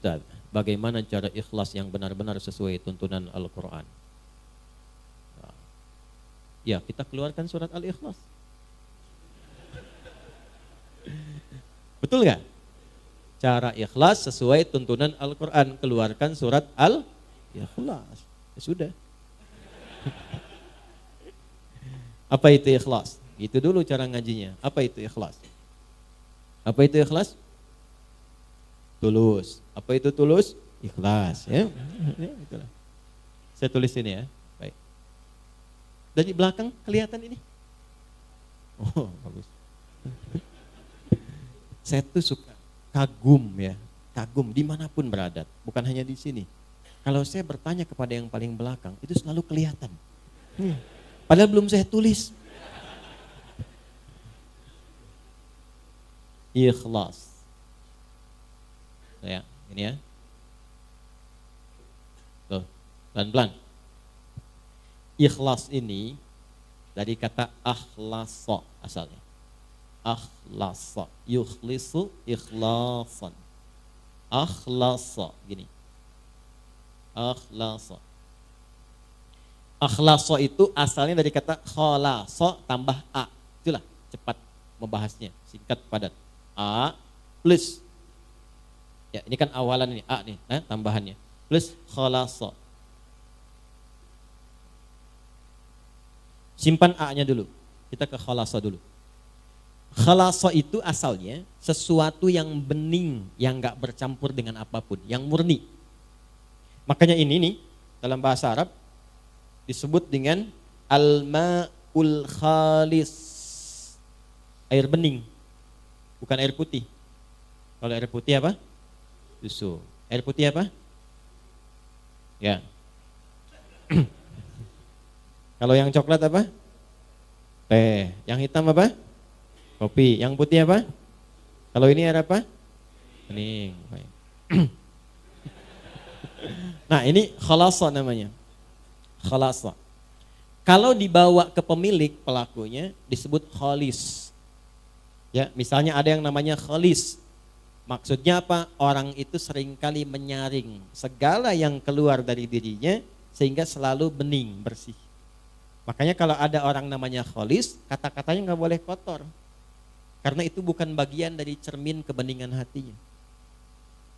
Ustaz, bagaimana cara ikhlas yang benar-benar sesuai tuntunan Al-Quran? Ya, kita keluarkan surat Al-Ikhlas. Betul nggak? Cara ikhlas sesuai tuntunan Al-Quran, keluarkan surat Al-Ikhlas. Ya sudah. Apa itu ikhlas? Itu dulu cara ngajinya. Apa itu ikhlas? Apa itu ikhlas? Tulus. Apa itu tulus? Ikhlas. Ya. Saya tulis ini ya. Baik. Dari belakang kelihatan ini? Oh, bagus. Saya tuh suka kagum ya. Kagum dimanapun berada. Bukan hanya di sini. Kalau saya bertanya kepada yang paling belakang, itu selalu kelihatan. Padahal belum saya tulis. Ikhlas. Ya, ini ya. Tuh, pelan-pelan. Ikhlas ini dari kata akhlasa asalnya. Akhlasa, yukhlisu ikhlasan. Akhlasa, gini. Akhlasa. Akhlasa itu asalnya dari kata khalasa tambah a. Itulah cepat membahasnya, singkat padat. A plus. Ya, ini kan awalan ini a nih, tambahannya. Plus khalasa. Simpan a-nya dulu. Kita ke khalasa dulu. Khalasa itu asalnya sesuatu yang bening, yang enggak bercampur dengan apapun, yang murni. Makanya ini nih dalam bahasa Arab disebut dengan al-ma'ul khalis. Air bening. Bukan air putih. Kalau air putih apa? Susu. Air putih apa? Ya. Kalau yang coklat apa? Teh. Yang hitam apa? Kopi. Yang putih apa? Kalau ini air apa? Bening. Nah, ini khalasa namanya. Khalasa. Kalau dibawa ke pemilik pelakunya disebut khalis. Ya, misalnya ada yang namanya khalis. Maksudnya apa? Orang itu seringkali menyaring segala yang keluar dari dirinya sehingga selalu bening, bersih. Makanya kalau ada orang namanya khalis, kata-katanya nggak boleh kotor. Karena itu bukan bagian dari cermin kebeningan hatinya.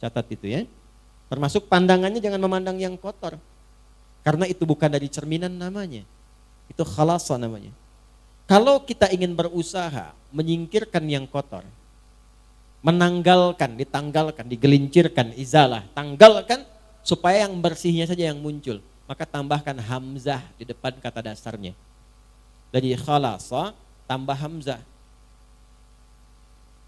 Catat itu ya. Termasuk pandangannya jangan memandang yang kotor. Karena itu bukan dari cerminan namanya. Itu khalasa namanya. Kalau kita ingin berusaha menyingkirkan yang kotor, menanggalkan, ditanggalkan, digelincirkan, izalah, tanggalkan supaya yang bersihnya saja yang muncul. Maka tambahkan hamzah di depan kata dasarnya. Jadi khalasa tambah hamzah.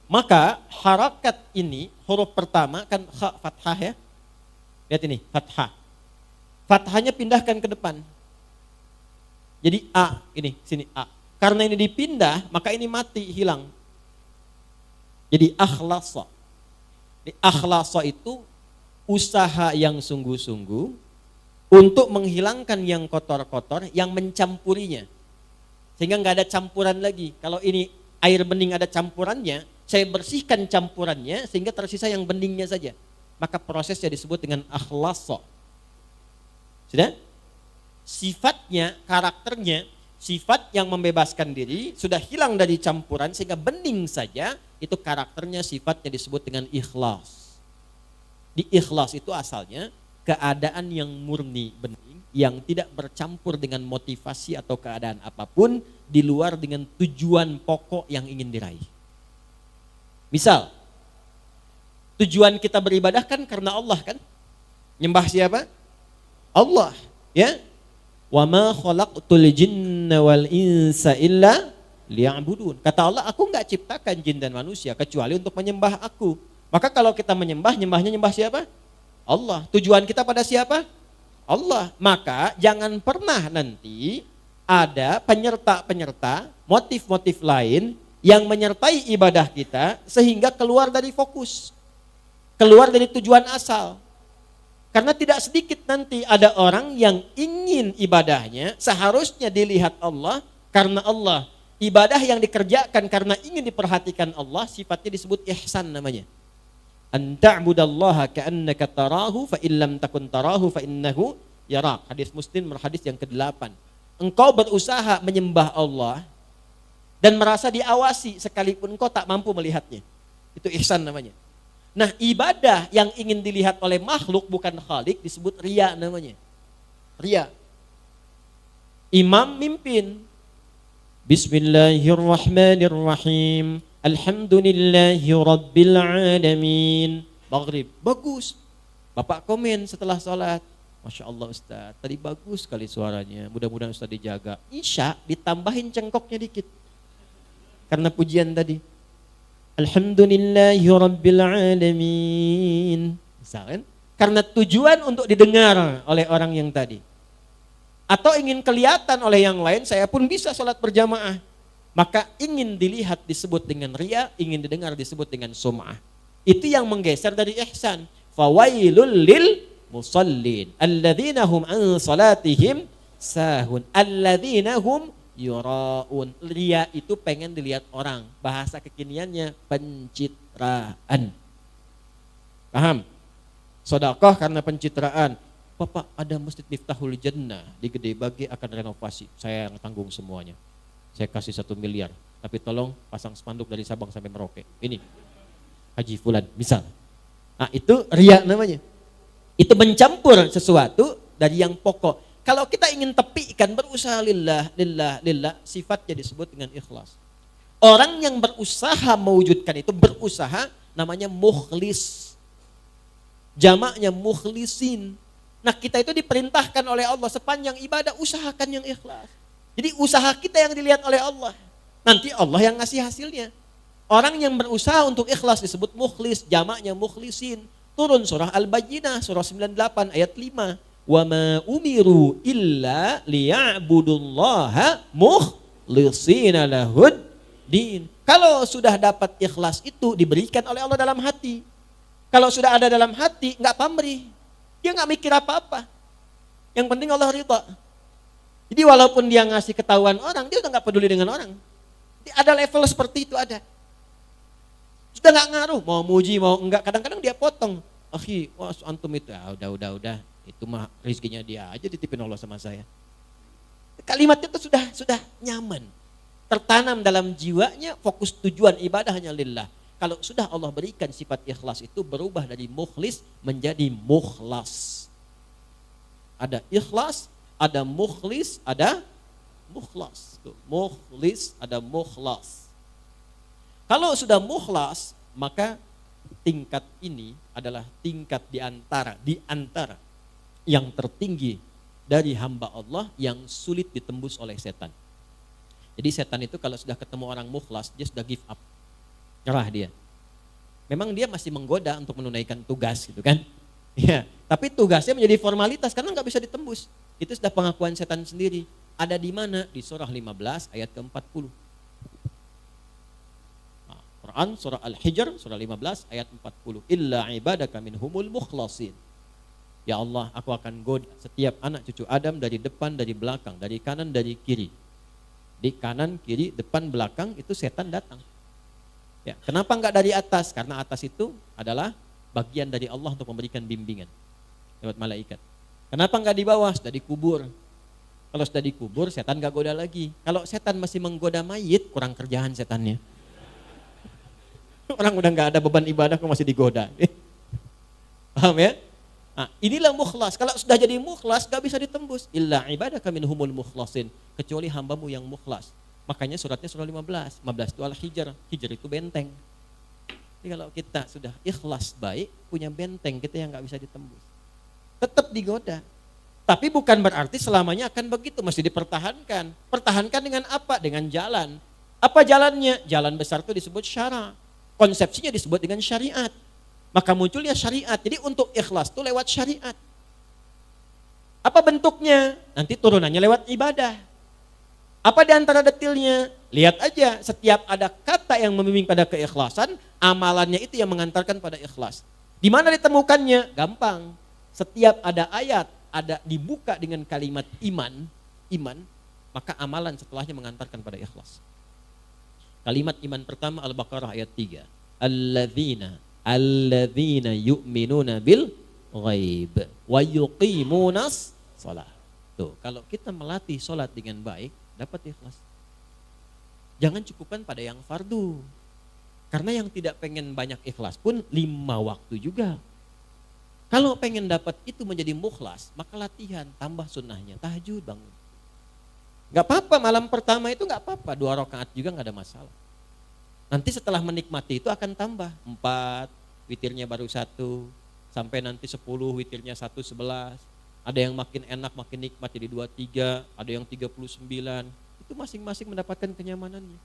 Maka harakat ini huruf pertama kan kha fathah ya. Lihat ini fathah. Fathahnya pindahkan ke depan. Jadi a ini sini a. Karena ini dipindah maka ini mati hilang. Jadi akhlasa. Di akhlasa itu usaha yang sungguh-sungguh untuk menghilangkan yang kotor-kotor yang mencampurinya. Sehingga nggak ada campuran lagi. Kalau ini air bening ada campurannya, saya bersihkan campurannya sehingga tersisa yang beningnya saja. Maka prosesnya disebut dengan akhlasa. Sudah? Sifatnya, karakternya, sifat yang membebaskan diri sudah hilang dari campuran sehingga bening saja, itu karakternya, sifatnya disebut dengan ikhlas. Di ikhlas itu asalnya keadaan yang murni, bening, yang tidak bercampur dengan motivasi atau keadaan apapun di luar dengan tujuan pokok yang ingin diraih. Misal, tujuan kita beribadah kan karena Allah kan? Nyembah siapa? Allah, ya. Wa ma khalaqtul jinna wal insa illa liya'budun. Kata Allah, aku enggak ciptakan jin dan manusia kecuali untuk menyembah aku. Maka kalau kita menyembah, nyembah siapa? Allah. Tujuan kita pada siapa? Allah. Maka jangan pernah nanti ada penyerta-penyerta, motif-motif lain yang menyertai ibadah kita sehingga keluar dari fokus. Keluar dari tujuan asal. Karena tidak sedikit nanti ada orang yang ingin ibadahnya seharusnya dilihat Allah karena Allah. Ibadah yang dikerjakan karena ingin diperhatikan Allah sifatnya disebut ihsan namanya. An ta'budallaha ka'annaka tarahu fa illam takun tarahu fa innahu yarak. Hadis Muslim, hadis yang ke-8. Engkau berusaha menyembah Allah dan merasa diawasi sekalipun engkau tak mampu melihatnya. Itu ihsan namanya. Nah, ibadah yang ingin dilihat oleh makhluk bukan khalik disebut riya namanya. Riya. Imam mimpin. Bismillahirrahmanirrahim. Alhamdulillahi rabbil alamin. Maghrib, bagus. Bapak komen setelah sholat. Masya Allah Ustaz, tadi bagus sekali suaranya. Mudah-mudahan Ustaz dijaga. Isya ditambahin cengkoknya dikit. Karena pujian tadi. Alhamdulillahi rabbil alamin. Misalkan, karena tujuan untuk didengar oleh orang yang tadi. Atau ingin kelihatan oleh yang lain, saya pun bisa sholat berjamaah. Maka ingin dilihat disebut dengan riya, ingin didengar disebut dengan sum'ah. Itu yang menggeser dari ihsan. Fawailul lil musallin alladzina hum an salatihim sahun alladzina hum yuraun. Riya itu pengen dilihat orang. Bahasa kekiniannya pencitraan. Paham? Sedekah karena pencitraan. Bapak, ada Masjid Miftahul Jannah di Gede Bage akan renovasi. Saya yang tanggung semuanya. Saya kasih 1 miliar. Tapi tolong pasang spanduk dari Sabang sampai Merauke. Ini Haji Fulan, misal. Nah, itu riya namanya. Itu mencampur sesuatu dari yang pokok. Kalau kita ingin tepikan berusaha lillah, sifatnya disebut dengan ikhlas. Orang yang berusaha mewujudkan itu, berusaha namanya mukhlis. Jamaknya mukhlisin. Nah, kita itu diperintahkan oleh Allah sepanjang ibadah usahakan yang ikhlas. Jadi usaha kita yang dilihat oleh Allah. Nanti Allah yang ngasih hasilnya. Orang yang berusaha untuk ikhlas disebut mukhlis, jamaknya mukhlisin. Turun surah Al-Bayyinah, surah 98 ayat 5. Wa ma umiru illa liya'budullaha mukhlishina lahud din. Kalau sudah dapat ikhlas itu diberikan oleh Allah dalam hati. Kalau sudah ada dalam hati, enggak pamrih. Dia enggak mikir apa-apa. Yang penting Allah ridha. Jadi walaupun dia ngasih ketahuan orang, dia udah enggak peduli dengan orang. Ada level seperti itu ada. Sudah enggak ngaruh, mau muji mau enggak, kadang-kadang dia potong. Akhi, wah antum itu, udah. Itu mah rezekinya dia aja ditipin Allah sama saya. Kalimat itu sudah nyaman. Tertanam dalam jiwanya, fokus tujuan ibadah hanya lillah. Kalau sudah Allah berikan sifat ikhlas itu berubah dari mukhlis menjadi mukhlas. Ada ikhlas, ada mukhlis, ada mukhlas. Mukhlis, ada mukhlas. Kalau sudah mukhlas, maka tingkat ini adalah tingkat di antara yang tertinggi dari hamba Allah yang sulit ditembus oleh setan. Jadi setan itu kalau sudah ketemu orang mukhlas, dia sudah give up. Nyerah dia. Memang dia masih menggoda untuk menunaikan tugas gitu kan. Ya, tapi tugasnya menjadi formalitas karena nggak bisa ditembus. Itu sudah pengakuan setan sendiri. Ada di mana? Di surah 15 ayat ke-40. Nah, Quran surah Al-Hijr surah 15 ayat 40. Illa ibadaka minhumul mukhlasin. Ya Allah, aku akan goda setiap anak cucu Adam dari depan, dari belakang, dari kanan, dari kiri. Di kanan, kiri, depan, belakang itu setan datang. Ya, kenapa enggak dari atas? Karena atas itu adalah bagian dari Allah untuk memberikan bimbingan lewat malaikat. Kenapa enggak di bawah? Sudah dikubur. Kalau sudah dikubur, setan enggak goda lagi. Kalau setan masih menggoda mayit, kurang kerjaan setannya. Orang udah enggak ada beban ibadah kok masih digoda. Paham ya? Nah, inilah mukhlas. Kalau sudah jadi mukhlas, enggak bisa ditembus. Illa ibadaka minhumul mukhlasin. Kecuali hambamu yang mukhlas. Makanya suratnya surah 15. 15 itu Al-Hijr. Hijr itu benteng. Jadi kalau kita sudah ikhlas baik, punya benteng kita yang gak bisa ditembus. Tetap digoda. Tapi bukan berarti selamanya akan begitu. Masih dipertahankan. Pertahankan dengan apa? Dengan jalan. Apa jalannya? Jalan besar itu disebut syara. Konsepsinya disebut dengan syariat. Maka munculnya syariat. Jadi untuk ikhlas itu lewat syariat. Apa bentuknya? Nanti turunannya lewat ibadah. Apa di antara detilnya? Lihat aja, setiap ada kata yang membimbing pada keikhlasan, amalannya itu yang mengantarkan pada ikhlas. Di mana ditemukannya? Gampang. Setiap ada ayat, ada dibuka dengan kalimat iman, maka amalan setelahnya mengantarkan pada ikhlas. Kalimat iman pertama Al-Baqarah ayat 3. Alladzina Alladzina yu'minuna bil ghaib wa yuqimunas shalah. Tuh, kalau kita melatih sholat dengan baik, dapat ikhlas. Jangan cukupkan pada yang fardu. Karena yang tidak pengen banyak ikhlas pun 5 waktu juga. Kalau pengen dapat itu menjadi mukhlas, maka latihan, tambah sunnahnya, tahajud bangun. Gak apa-apa, malam pertama itu gak apa-apa, 2 rakaat juga gak ada masalah. Nanti setelah menikmati itu akan tambah 4, witirnya baru 1, sampai nanti 10, witirnya 1, 11. Ada yang makin enak, makin nikmat jadi 2, 3, ada yang 39. Itu masing-masing mendapatkan kenyamanannya.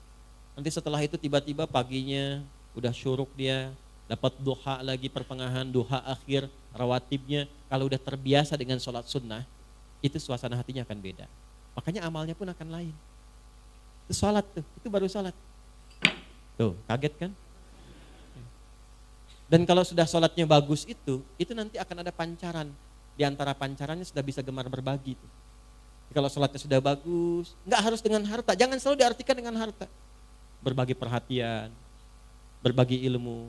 Nanti setelah itu tiba-tiba paginya udah syuruk dia, dapat duha lagi pertengahan, duha akhir, rawatibnya. Kalau udah terbiasa dengan sholat sunnah, itu suasana hatinya akan beda. Makanya amalnya pun akan lain. Itu sholat tuh, itu baru sholat. Tuh, kaget kan? Dan kalau sudah sholatnya bagus itu nanti akan ada pancaran. Di antara pancarannya sudah bisa gemar berbagi. Kalau sholatnya sudah bagus, nggak harus dengan harta. Jangan selalu diartikan dengan harta. Berbagi perhatian, berbagi ilmu,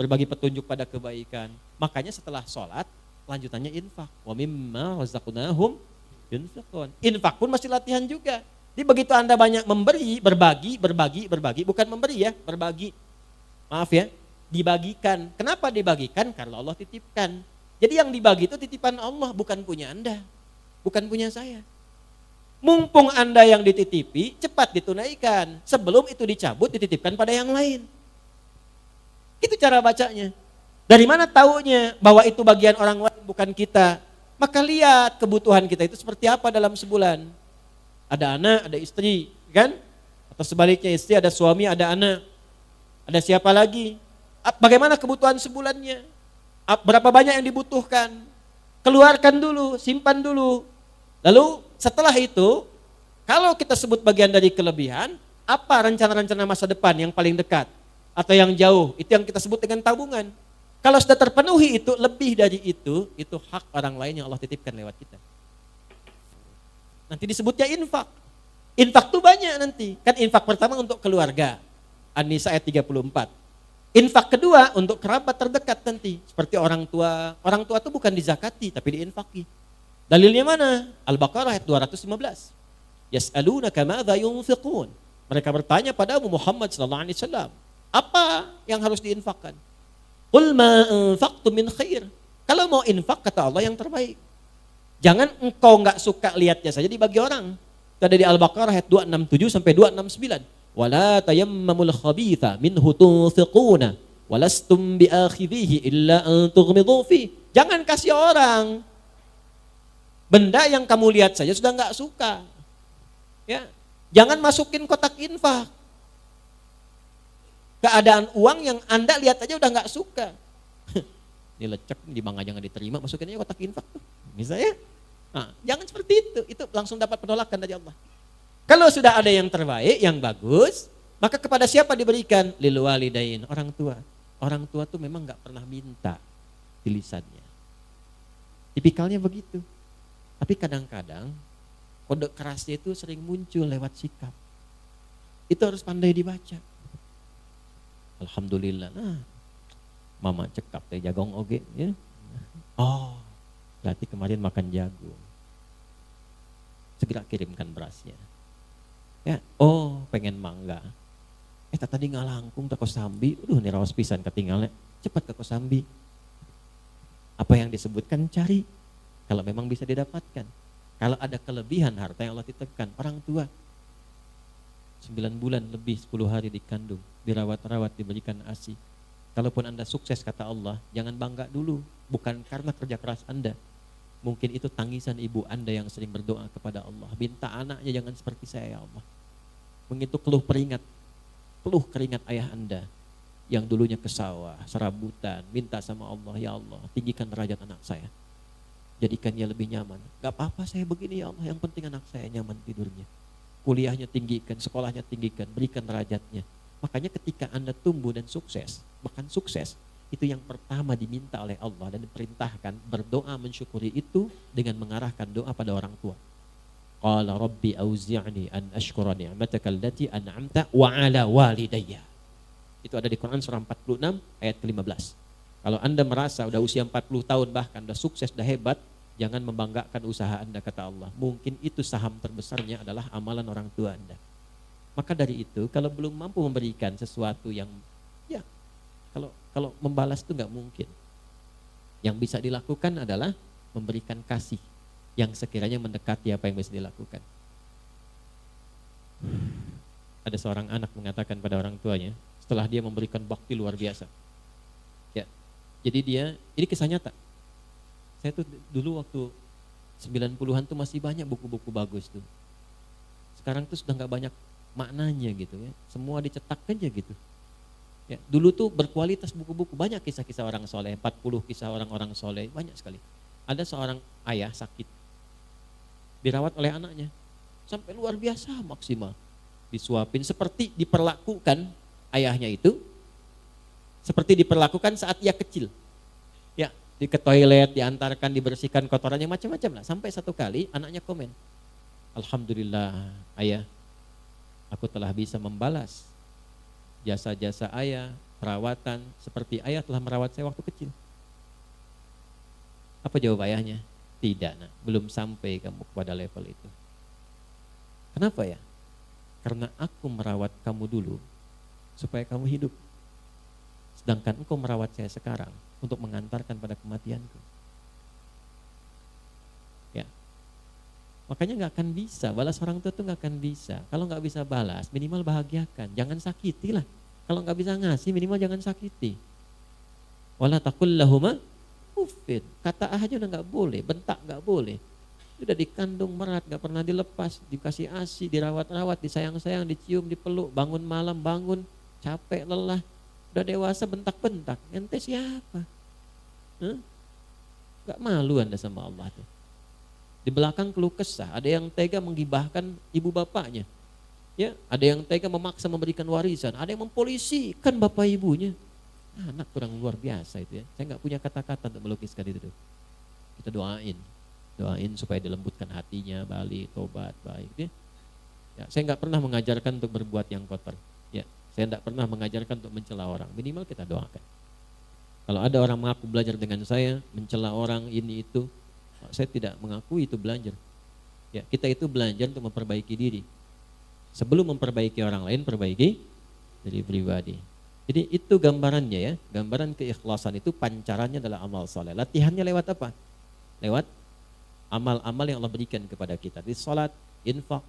berbagi petunjuk pada kebaikan. Makanya setelah sholat, lanjutannya infak. Wa mimma razaqnahum yunfiqun. Infak pun masih latihan juga. Jadi begitu Anda banyak memberi, berbagi, bukan memberi ya, berbagi. Maaf ya, dibagikan. Kenapa dibagikan? Karena Allah titipkan. Jadi yang dibagi itu titipan Allah, bukan punya Anda, bukan punya saya. Mumpung Anda yang dititipi, cepat ditunaikan. Sebelum itu dicabut, dititipkan pada yang lain. Itu cara bacanya. Dari mana taunya bahwa itu bagian orang lain, bukan kita? Maka lihat kebutuhan kita itu seperti apa dalam sebulan. Ada anak, ada istri, kan? Atau sebaliknya istri, ada suami, ada anak. Ada siapa lagi? Bagaimana kebutuhan sebulannya? Berapa banyak yang dibutuhkan? Keluarkan dulu, simpan dulu. Lalu setelah itu, kalau kita sebut bagian dari kelebihan, apa rencana-rencana masa depan yang paling dekat? Atau yang jauh? Itu yang kita sebut dengan tabungan. Kalau sudah terpenuhi itu, lebih dari itu hak orang lain yang Allah titipkan lewat kita. Nanti disebutnya infak. Infak tuh banyak nanti. Kan infak pertama untuk keluarga. An-Nisa ayat 34. Infak kedua untuk kerabat terdekat nanti. Seperti orang tua. Orang tua itu bukan dizakati tapi diinfaki. Dalilnya mana? Al-Baqarah ayat 215. Yas'alunaka madza yunfiqun. Mereka bertanya pada Muhammad sallallahu alaihi wasallam, apa yang harus diinfakkan? Qul ma anfaqtum min khair. Kalau mau infak kata Allah yang terbaik. Jangan engkau enggak suka lihatnya saja dibagi orang. Itu ada di Al-Baqarah ayat 267 sampai 269. Wala tayammamul khabitha minhu tunfiquna walastum biakhidhihi illa an tughmidu fi. Jangan kasih orang benda yang kamu lihat saja sudah enggak suka. Ya. Jangan masukin kotak infak. Keadaan uang yang Anda lihat aja udah enggak suka. Ini lecek, di bangga jangan diterima, masukin aja kotak infak tuh. Misalnya, nah, jangan seperti itu langsung dapat penolakan dari Allah. Kalau sudah ada yang terbaik, yang bagus, maka kepada siapa diberikan? Lil walidain, orang tua. Orang tua tuh memang gak pernah minta di lisannya. Tipikalnya begitu. Tapi kadang-kadang kode kerasnya itu sering muncul lewat sikap. Itu harus pandai dibaca. Alhamdulillah, nah, mama cekap teh jagong oge ya. Oh, berarti kemarin makan jagung. Segera kirimkan berasnya. Ya, oh pengen mangga. Tadi ngalangkung ke Kosambi, ini rawas pisan ketinggalnya. Cepat ke Kosambi. Apa yang disebutkan cari. Kalau memang bisa didapatkan. Kalau ada kelebihan harta yang Allah titipkan, orang tua 9 bulan lebih 10 hari dikandung, dirawat-rawat, diberikan ASI. Kalaupun Anda sukses kata Allah, jangan bangga dulu, bukan karena kerja keras Anda. Mungkin itu tangisan ibu Anda yang sering berdoa kepada Allah. Minta anaknya jangan seperti saya ya Allah. Mengitu keluh keringat ayah Anda yang dulunya ke sawah, serabutan, minta sama Allah, ya Allah, tinggikan derajat anak saya. Jadikan dia lebih nyaman. Gak apa-apa saya begini ya Allah, yang penting anak saya nyaman tidurnya. Kuliahnya tinggikan, sekolahnya tinggikan, berikan derajatnya. Makanya ketika Anda tumbuh dan sukses, bahkan sukses, itu yang pertama diminta oleh Allah dan diperintahkan berdoa mensyukuri itu dengan mengarahkan doa pada orang tua. Qala rabbi auzi'ni an ashkura ni'mataka allati an'amta wa ala walidayya. Itu ada di Quran surah 46 ayat ke-15. Kalau Anda merasa udah usia 40 tahun bahkan udah sukses, udah hebat, jangan membanggakan usaha Anda, kata Allah. Mungkin itu saham terbesarnya adalah amalan orang tua Anda. Maka dari itu kalau belum mampu memberikan sesuatu yang ya kalau membalas itu nggak mungkin. Yang bisa dilakukan adalah memberikan kasih yang sekiranya mendekati apa yang bisa dilakukan. Ada seorang anak mengatakan pada orang tuanya setelah dia memberikan bakti luar biasa. Ya. Jadi ini kisah nyata. Saya tuh dulu waktu 90-an tuh masih banyak buku-buku bagus tuh. Sekarang tuh sudah nggak banyak maknanya gitu ya. Semua dicetak aja gitu. Ya, dulu tuh berkualitas buku-buku, banyak kisah-kisah orang soleh, 40 kisah orang-orang soleh, banyak sekali. Ada seorang ayah sakit, dirawat oleh anaknya, sampai luar biasa maksimal. Disuapin seperti diperlakukan ayahnya itu, seperti diperlakukan saat ia kecil. Ya, ke toilet, diantarkan, dibersihkan kotorannya, macam-macam lah. Sampai satu kali anaknya komen, "Alhamdulillah ayah, aku telah bisa membalas jasa-jasa ayah, perawatan seperti ayah telah merawat saya waktu kecil." Apa jawab ayahnya? Tidak, nak, belum sampai kamu pada level itu. Kenapa ya? Karena aku merawat kamu dulu supaya kamu hidup. Sedangkan engkau merawat saya sekarang untuk mengantarkan pada kematianku. Ya. Makanya nggak akan bisa, balas orang tua tuh nggak akan bisa. Kalau nggak bisa balas, minimal bahagiakan, jangan sakiti lah. Kalau nggak bisa ngasih, minimal jangan sakiti. Wala taqul lahuma uffin. Kata aja udah nggak boleh, bentak nggak boleh. Sudah dikandung merat, nggak pernah dilepas, dikasih ASI, dirawat-rawat, disayang-sayang, dicium, dipeluk, bangun malam, bangun, capek, lelah. Udah dewasa bentak-bentak, ente siapa? Gak malu Anda sama Allah tuh. Di belakang keluh kesah, ada yang tega menggibahkan ibu bapaknya. Ya, ada yang tega memaksa memberikan warisan, ada yang mempolisikan bapak ibunya. Anak kurang luar biasa itu ya. Saya nggak punya kata-kata untuk melukiskan itu tuh. Kita doain supaya dilembutkan hatinya, balik, tobat, baik. Ya, saya nggak pernah mengajarkan untuk berbuat yang kotor. Ya, saya nggak pernah mengajarkan untuk mencela orang. Minimal kita doakan. Kalau ada orang mengaku belajar dengan saya, mencela orang ini itu, saya tidak mengakui itu belajar. Ya, kita itu belajar untuk memperbaiki diri. Sebelum memperbaiki orang lain, perbaiki diri pribadi. Jadi itu gambarannya ya, gambaran keikhlasan itu pancarannya adalah amal soleh. Latihannya lewat apa? Lewat amal-amal yang Allah berikan kepada kita. Di salat, infak,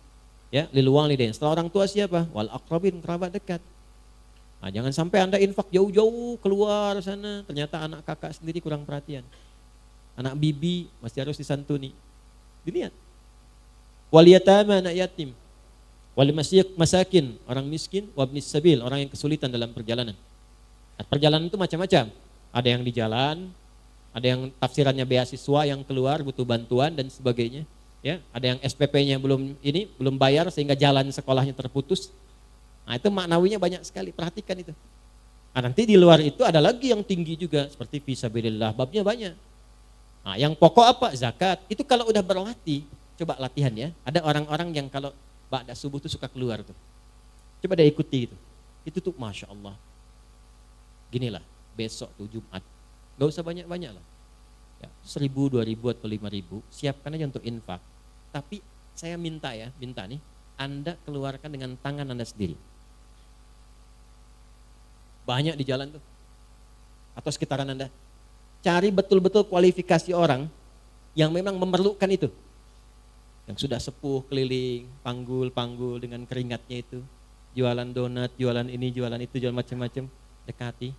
ya, lil walidain. Setelah orang tua siapa? Wal aqrabin, kerabat dekat. Nah, jangan sampai Anda infak jauh-jauh keluar sana, ternyata anak kakak sendiri kurang perhatian. Anak bibi masih harus disantuni. Dilihat. Wal yatama, anak yatim. Wal masakin, orang miskin, wabnis sabil, orang yang kesulitan dalam perjalanan. Nah, perjalanan itu macam-macam. Ada yang di jalan, ada yang tafsirannya beasiswa yang keluar butuh bantuan dan sebagainya. Ya, ada yang SPP-nya belum bayar sehingga jalan sekolahnya terputus. Nah, itu maknawinya banyak sekali, perhatikan itu. Nah, nanti di luar itu ada lagi yang tinggi juga seperti fisabilillah, babnya banyak. Nah, yang pokok apa? Zakat. Itu kalau udah berlatih, coba latihan ya. Ada orang-orang yang kalau ba'da subuh tuh suka keluar tuh. Coba deh ikuti itu. Itu tuh Masya Allah. Ginilah, besok tuh Jumat. Gak usah banyak-banyak lah. Ya, 1.000, 2.000 atau 5.000, siapkan aja untuk infak. Tapi saya minta nih, Anda keluarkan dengan tangan Anda sendiri. Banyak di jalan tuh. Atau sekitaran Anda. Cari betul-betul kualifikasi orang yang memang memerlukan itu. Yang sudah sepuh keliling, panggul dengan keringatnya itu. Jualan donat, jualan ini, jualan itu, jualan macam-macam. Dekati.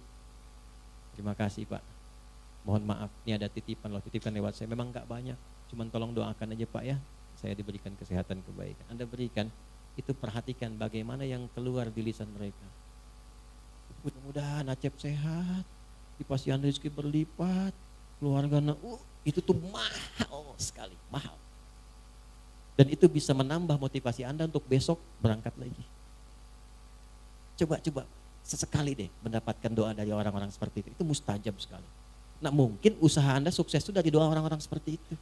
Terima kasih Pak. Mohon maaf, ini ada titipan loh, titipan lewat saya. Memang gak banyak, cuman tolong doakan aja Pak ya. Saya diberikan kesehatan kebaikan. Anda berikan, itu perhatikan bagaimana yang keluar di lisan mereka. Mudah-mudahan Acep sehat, dipasihan rezeki berlipat, keluarga itu tuh mahal sekali, mahal. Dan itu bisa menambah motivasi Anda untuk besok berangkat lagi. Coba sesekali deh mendapatkan doa dari orang-orang seperti itu. Itu mustajab sekali. Nah, mungkin usaha Anda sukses itu dari doa orang-orang seperti itu.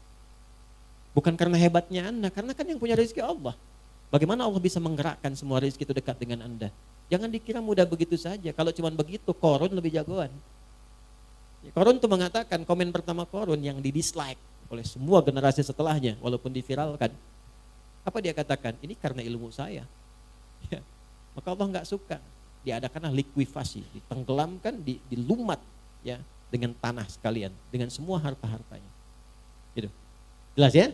Bukan karena hebatnya Anda, karena kan yang punya rezeki Allah. Bagaimana Allah bisa menggerakkan semua rezeki itu dekat dengan Anda? Jangan dikira mudah begitu saja. Kalau cuma begitu, Korun lebih jagoan. Korun tuh mengatakan, komen pertama Korun yang di dislike oleh semua generasi setelahnya, walaupun diviralkan. Apa dia katakan? Ini karena ilmu saya. Ya. Maka Allah nggak suka. Diadakanlah likuifasi, ditenggelamkan, dilumat ya dengan tanah sekalian, dengan semua harta-hartanya. Gitu. Jelas ya?